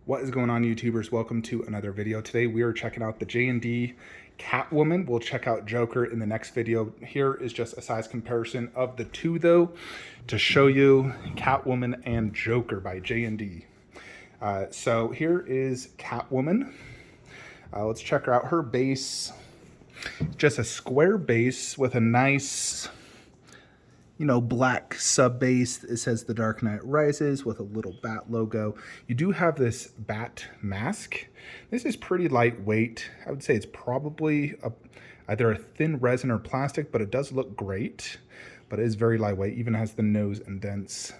What is going on, YouTubers? Welcome to another video. Today we are checking out the JND Catwoman. We'll check out Joker in the next video. Here is just a size comparison of the two, though, to show you Catwoman and Joker by JND. So here is Catwoman. Let's check her out. Her base, just a square base with a nice, black sub base. It says The Dark Knight Rises with a little bat logo. You do have this bat mask. This is pretty lightweight. I would say it's probably either a thin resin or plastic, but it does look great. But it is very lightweight, even has the nose indents.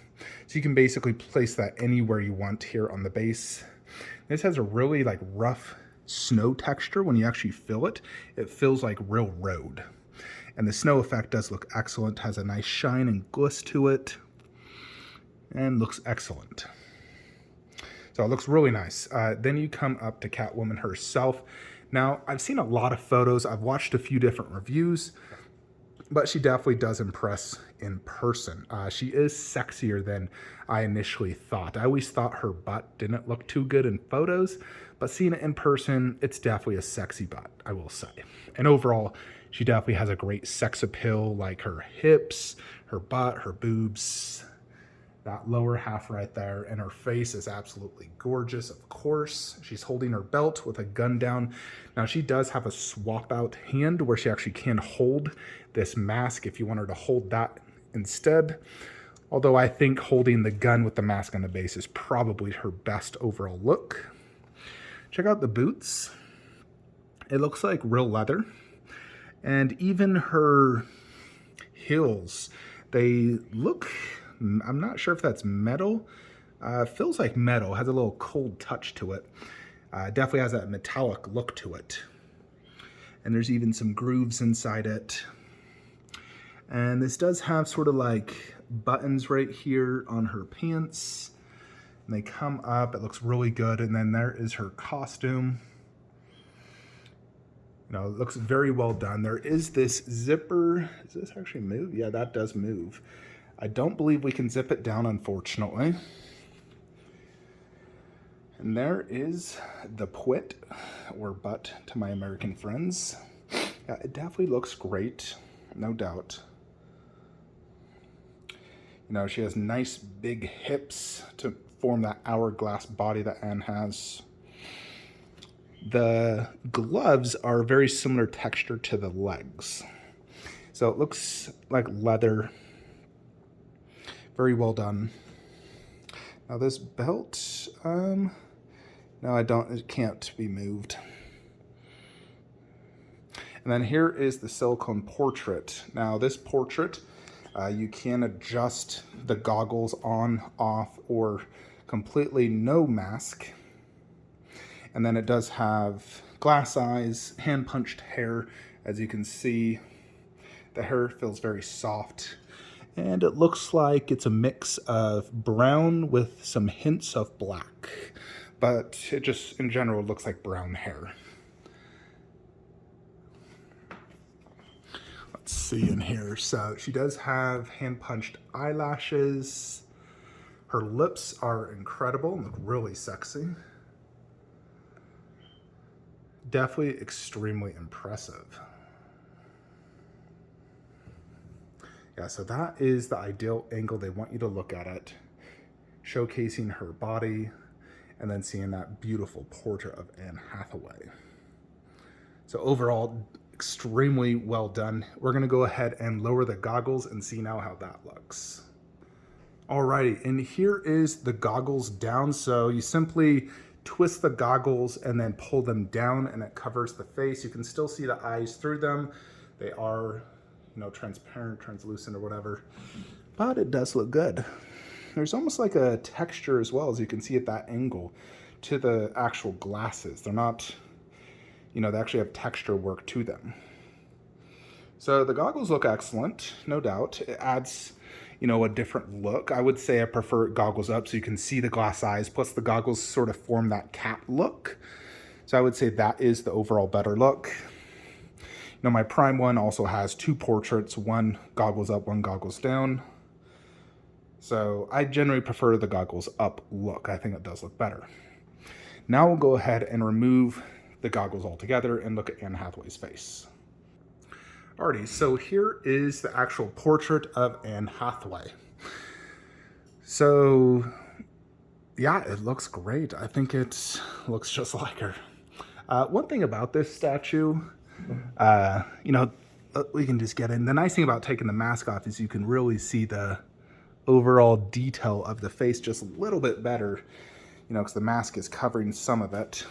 So you can basically place that anywhere you want here on the base. This has a really rough snow texture. When you actually feel it, it feels like real road. And the snow effect does look excellent, has a nice shine and gliss to it, and looks excellent. So it looks really nice. Then you come up to Catwoman herself. Now, I've seen a lot of photos. I've watched a few different reviews, but she definitely does impress in person. She is sexier than I initially thought. I always thought her butt didn't look too good in photos, but seeing it in person, it's definitely a sexy butt, I will say. And overall, she definitely has a great sex appeal, like her hips, her butt, her boobs, that lower half right there, and her face is absolutely gorgeous, of course. She's holding her belt with a gun down. Now, she does have a swap out hand where she actually can hold this mask if you want her to hold that instead. Although I think holding the gun with the mask on the base is probably her best overall look. Check out the boots. It looks like real leather. And even her heels, they look, I'm not sure if that's metal. Feels like metal, has a little cold touch to it. Definitely has that metallic look to it. And there's even some grooves inside it. And this does have sort of like buttons right here on her pants. And they come up, it looks really good. And then there is her costume. It looks very well done. There is this zipper. Does this actually move? Yeah, that does move. I don't believe we can zip it down, unfortunately. And there is the pwit, or butt to my American friends. Yeah, it definitely looks great, no doubt. She has nice big hips to form that hourglass body that Anne has. The gloves are very similar texture to the legs. So it looks like leather. Very well done. Now this belt, no, it can't be moved. And then here is the Silicone Portrait. Now this portrait, you can adjust the goggles on, off, or completely no mask. And then it does have glass eyes, hand-punched hair. As you can see, the hair feels very soft. And it looks like it's a mix of brown with some hints of black. But it just, in general, looks like brown hair. Let's see in here. So she does have hand-punched eyelashes. Her lips are incredible and look really sexy. Definitely extremely impressive. Yeah, so that is the ideal angle they want you to look at it, showcasing her body and then seeing that beautiful portrait of Anne Hathaway. So overall, extremely well done. We're gonna go ahead and lower the goggles and see now how that looks. Alrighty, and here is the goggles down. So you simply twist the goggles and then pull them down and it covers the face. You can still see the eyes through them. They are, transparent, translucent, or whatever, but it does look good. There's almost like a texture as well, as you can see at that angle, to the actual glasses. They're not, they actually have texture work to them. So the goggles look excellent, no doubt. It adds a different look. I would say I prefer goggles up so you can see the glass eyes, plus the goggles sort of form that cat look. So I would say that is the overall better look. My Prime one also has two portraits, one goggles up, one goggles down. So I generally prefer the goggles up look. I think it does look better. Now we'll go ahead and remove the goggles altogether and look at Anne Hathaway's face. Alrighty, so here is the actual portrait of Anne Hathaway. So, yeah, it looks great. I think it looks just like her. One thing about this statue, you know, we can just get in. The nice thing about taking the mask off is you can really see the overall detail of the face just a little bit better, you know, because the mask is covering some of it.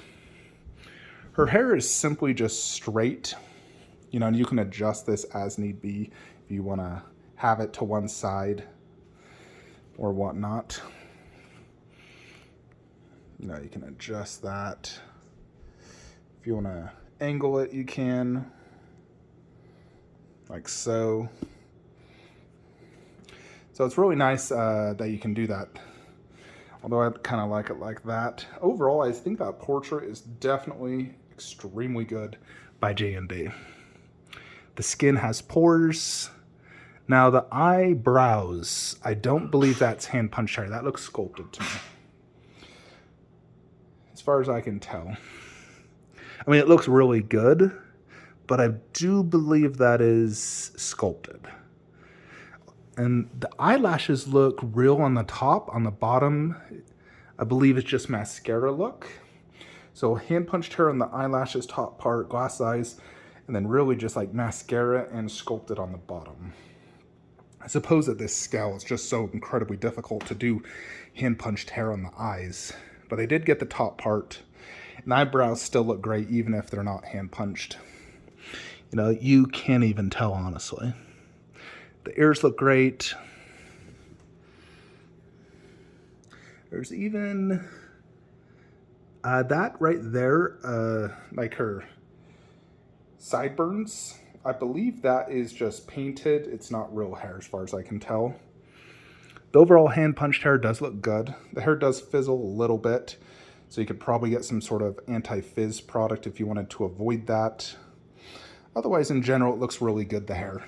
Her hair is simply just straight, you know, and you can adjust this as need be if you want to have it to one side or whatnot. You know, you can adjust that. If you want to angle it, you can, like so. So it's really nice that you can do that. Although I kind of like it like that. Overall, I think that portrait is definitely extremely good by JND. The skin has pores. Now the eyebrows, I don't believe that's hand punched hair. That looks sculpted to me, as far as I can tell. I mean, it looks really good, but I do believe that is sculpted. And the eyelashes look real on the top. On the bottom, I believe it's just mascara look. So hand punched hair on the eyelashes, top part, glass eyes, and then really just like mascara and sculpted on the bottom. I suppose at this scale, it's just so incredibly difficult to do hand punched hair on the eyes. But they did get the top part. And eyebrows still look great even if they're not hand punched. You know, you can't even tell, honestly. The ears look great. There's even that right there, like her sideburns. I believe that is just painted. It's not real hair as far as I can tell. The overall hand punched hair does look good. The hair does fizzle a little bit, so you could probably get some sort of anti-fizz product if you wanted to avoid that. Otherwise, in general, it looks really good, the hair.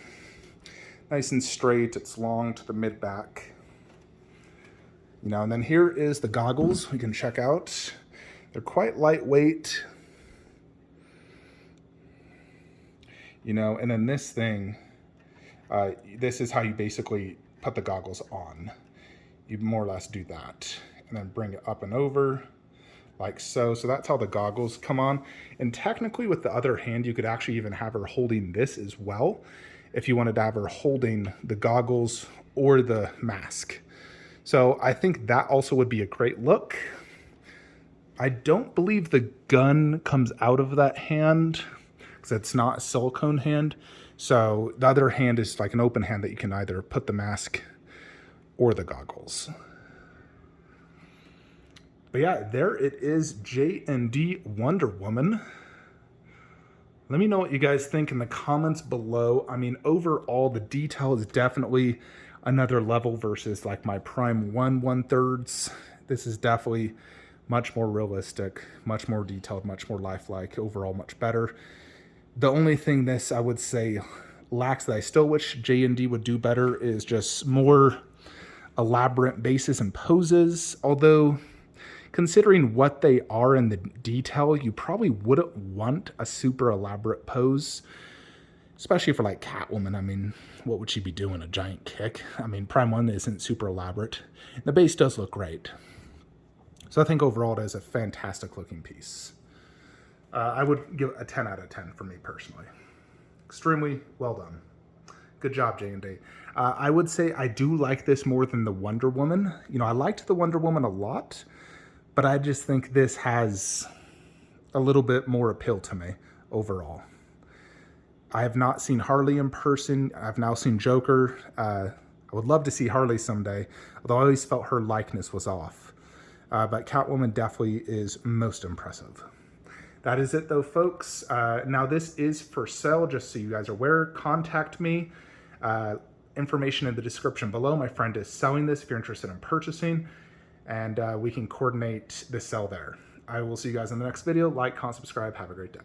Nice and straight, it's long to the mid-back. You know, and then here is the goggles we can check out. They're quite lightweight. You know, and then this thing, this is how you basically put the goggles on. You more or less do that. And then bring it up and over, like so. So that's how the goggles come on. And technically with the other hand, you could actually even have her holding this as well, if you wanted to have her holding the goggles or the mask. So I think that also would be a great look. I don't believe the gun comes out of that hand because it's not a silicone hand. So the other hand is like an open hand that you can either put the mask or the goggles. But yeah, there it is, JND Wonder Woman. Let me know what you guys think in the comments below. I mean, overall, the detail is definitely another level versus like my Prime 1/3. This is definitely much more realistic, much more detailed, much more lifelike, overall much better. The only thing this, I would say, lacks that I still wish JND would do better is just more elaborate bases and poses. Although, considering what they are in the detail, you probably wouldn't want a super elaborate pose, especially for like Catwoman. I mean, what would she be doing? A giant kick? I mean, Prime 1 isn't super elaborate. The base does look great. So I think overall it is a fantastic looking piece. I would give it a 10 out of 10 for me personally. Extremely well done. Good job, JND. I would say I do like this more than the Wonder Woman. You know, I liked the Wonder Woman a lot, but I just think this has a little bit more appeal to me overall. I have not seen Harley in person. I've now seen Joker. I would love to see Harley someday, although I always felt her likeness was off. But Catwoman definitely is most impressive. That is it though, folks. Now this is for sale, just so you guys are aware. Contact me. Information in the description below. My friend is selling this if you're interested in purchasing, and we can coordinate the sale there. I will see you guys in the next video. Like, comment, subscribe. Have a great day.